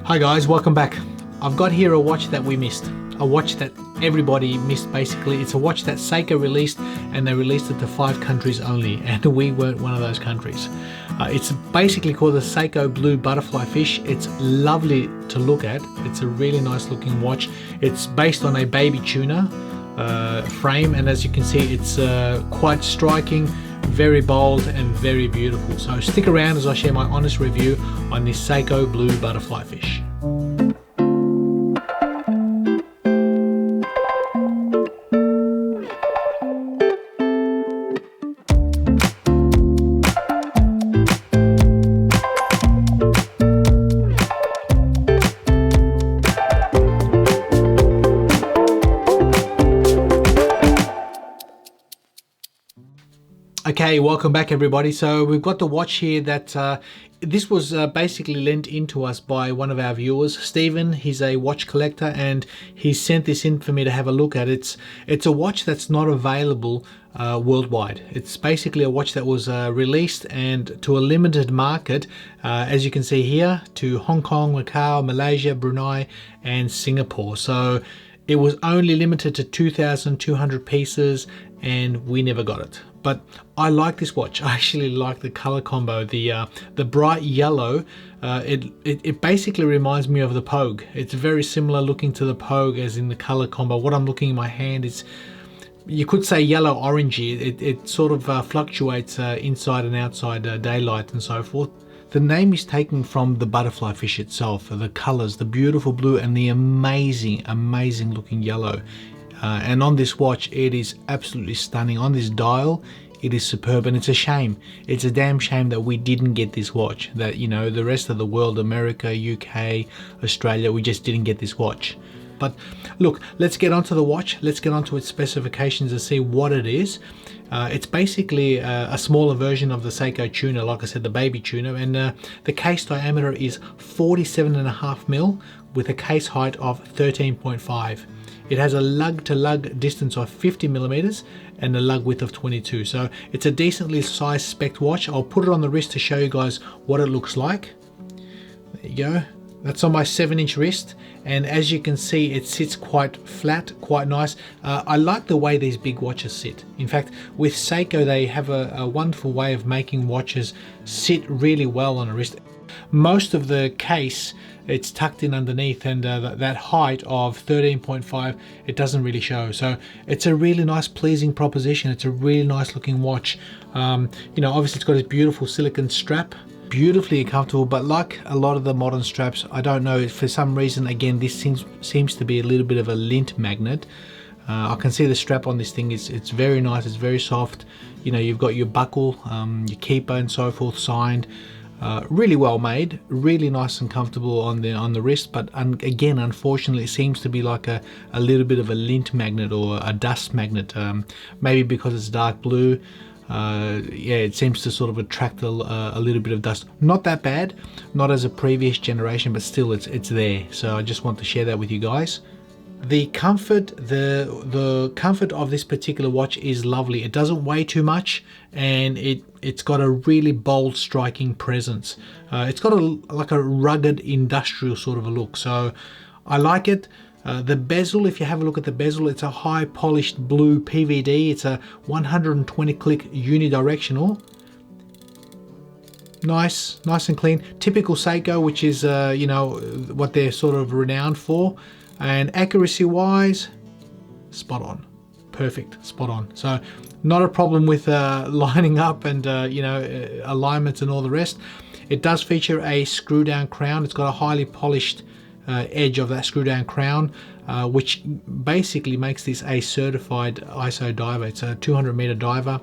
Hi guys, welcome back. I've got here a watch that we missed. A watch that everybody missed basically. It's a watch that Seiko released, and they released it to 5 countries only, and we weren't one of those countries. It's basically called the Seiko Blue Butterfly Fish. It's lovely to look at. It's a really nice looking watch. It's based on a baby tuna frame, and as you can see, it's quite striking, very bold and very beautiful. So stick around as I share my honest review on this Seiko Blue Butterfly Fish. Okay, welcome back everybody. So we've got the watch here that this was basically lent in to us by one of our viewers, Stephen. He's a watch collector and he sent this in for me to have a look at. It's a watch that's not available worldwide. It's basically a watch that was released and to a limited market, as you can see here, to Hong Kong, Macau, Malaysia, Brunei and Singapore. So it was only limited to 2,200 pieces and we never got it. But I like this watch. I actually like the color combo. The bright yellow, it basically reminds me of the Pogue. It's very similar looking to the Pogue as in the color combo. What I'm looking in my hand is, you could say yellow orangey. It sort of fluctuates inside and outside daylight and so forth. The name is taken from the butterfly fish itself, the colors, the beautiful blue and the amazing looking yellow. And on this watch, it is absolutely stunning. On this dial, it is superb, and it's a shame. It's a damn shame that we didn't get this watch. That, you know, the rest of the world, America, UK, Australia, we just didn't get this watch. But look, let's get onto the watch. Let's get onto its specifications and see what it is. It's basically a smaller version of the Seiko tuna, like I said, the baby tuna, and the case diameter is 47.5 mil with a case height of 13.5. It has a lug-to-lug distance of 50 millimeters and a lug width of 22. So it's a decently sized spec watch. I'll put it on the wrist to show you guys what it looks like. There you go. That's on my 7-inch wrist, and as you can see, it sits quite flat, quite nice. I like the way these big watches sit. In fact, with Seiko, they have a wonderful way of making watches sit really well on a wrist. Most of the case, it's tucked in underneath, and that height of 13.5, it doesn't really show. So it's a really nice, pleasing proposition. It's a really nice looking watch. You know, obviously it's got this beautiful silicone strap, beautifully comfortable, but like a lot of the modern straps, I don't know, for some reason, again, this seems to be a little bit of a lint magnet. I can see the strap on this thing, it's very nice, it's very soft. You know, you've got your buckle, your keeper and so forth signed. Really well made, really nice and comfortable on the wrist, but again, unfortunately, it seems to be like a little bit of a lint magnet or a dust magnet, maybe because it's dark blue. Yeah, it seems to sort of attract a little bit of dust. Not that bad, not as a previous generation, but still it's there. So I just want to share that with you guys. The comfort, the comfort of this particular watch is lovely. It doesn't weigh too much, and it's got a really bold, striking presence. It's got like a rugged industrial sort of a look. So I like it. The bezel, if you have a look at the bezel, it's a high polished blue PVD. It's a 120 click unidirectional. Nice and clean. Typical Seiko, which is you know, what they're sort of renowned for. And accuracy wise, spot on, perfect, spot on. So not a problem with lining up and you know, alignments and all the rest. It does feature a screw down crown. It's got a highly polished edge of that screw down crown, which basically makes this a certified ISO diver. It's a 200 meter diver.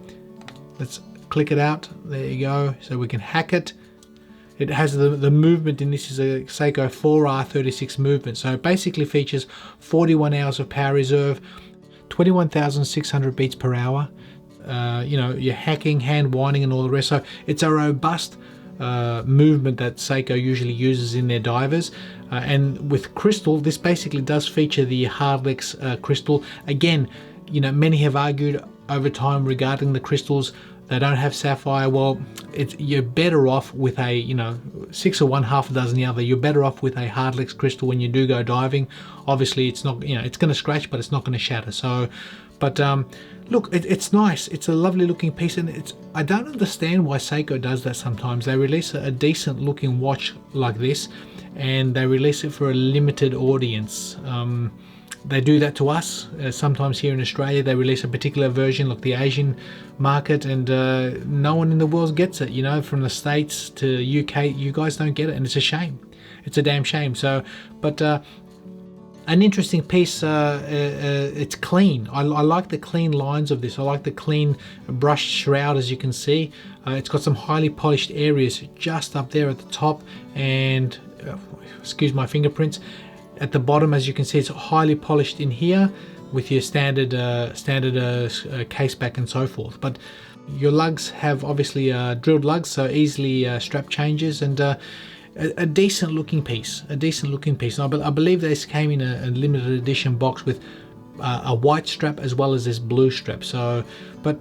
Let's click it out. There you go. So we can hack it. It has the movement in this is a Seiko 4R36 movement. So it basically features 41 hours of power reserve, 21,600 beats per hour. You know, your hacking, hand winding and all the rest. So it's a robust movement that Seiko usually uses in their divers. And with crystal, this basically does feature the Hardlex crystal. Again, you know, many have argued over time regarding the crystals. They don't have sapphire. Well, you're better off with a, you know, six of one, half a dozen the other. You're better off with a hardlex crystal when you do go diving. Obviously it's not, you know, it's going to scratch, but it's not going to shatter. So, but look, it's nice. It's a lovely looking piece, and I don't understand why Seiko does that sometimes. They release a decent looking watch like this, and they release it for a limited audience. They do that to us. Sometimes here in Australia they release a particular version, like the Asian market, and no one in the world gets it, you know, from the States to UK. You guys don't get it, and it's a shame. It's a damn shame. So, but an interesting piece. It's clean. I like the clean lines of this. I like the clean brushed shroud, as you can see. It's got some highly polished areas just up there at the top, and excuse my fingerprints. At the bottom, as you can see, it's highly polished in here with your standard case back and so forth. But your lugs have obviously drilled lugs, so easily strap changes, and a decent looking piece. A decent looking piece. And I believe this came in a limited edition box with a white strap as well as this blue strap. So, but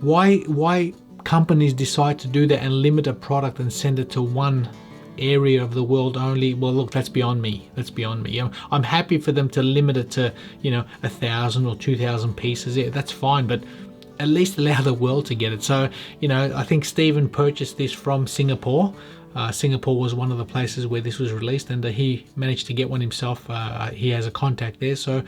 why companies decide to do that and limit a product and send it to one area of the world only? Well, look, that's beyond me. That's beyond me. I'm happy for them to limit it to, you know, 1,000 or 2,000 pieces. Yeah, that's fine, but at least allow the world to get it. So, you know, I think Stephen purchased this from Singapore. Singapore was one of the places where this was released, and he managed to get one himself. He has a contact there. So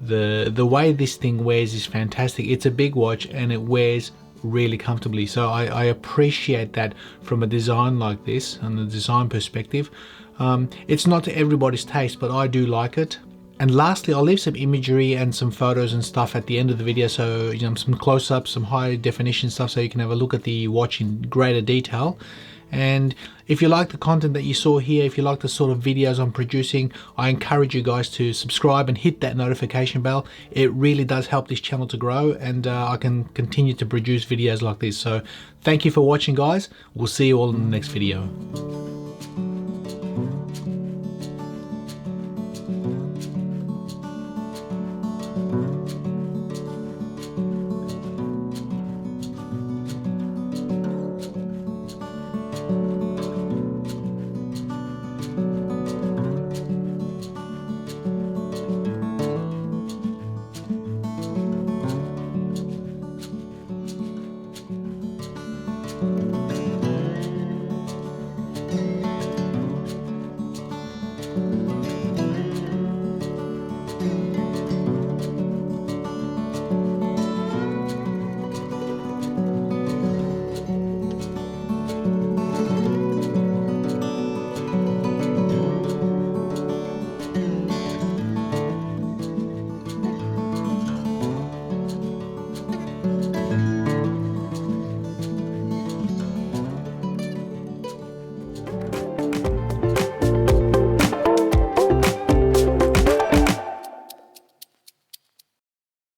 the way this thing wears is fantastic. It's a big watch, and it wears really comfortably. So I appreciate that from a design like this and the design perspective. It's not to everybody's taste, but I do like it. And lastly, I'll leave some imagery and some photos and stuff at the end of the video, so you know, some close-ups, some high definition stuff, so you can have a look at the watch in greater detail. And if you like the content that you saw here, if you like the sort of videos I'm producing, I encourage you guys to subscribe and hit that notification bell. It really does help this channel to grow, and I can continue to produce videos like this. So thank you for watching, guys. We'll see you all in the next video.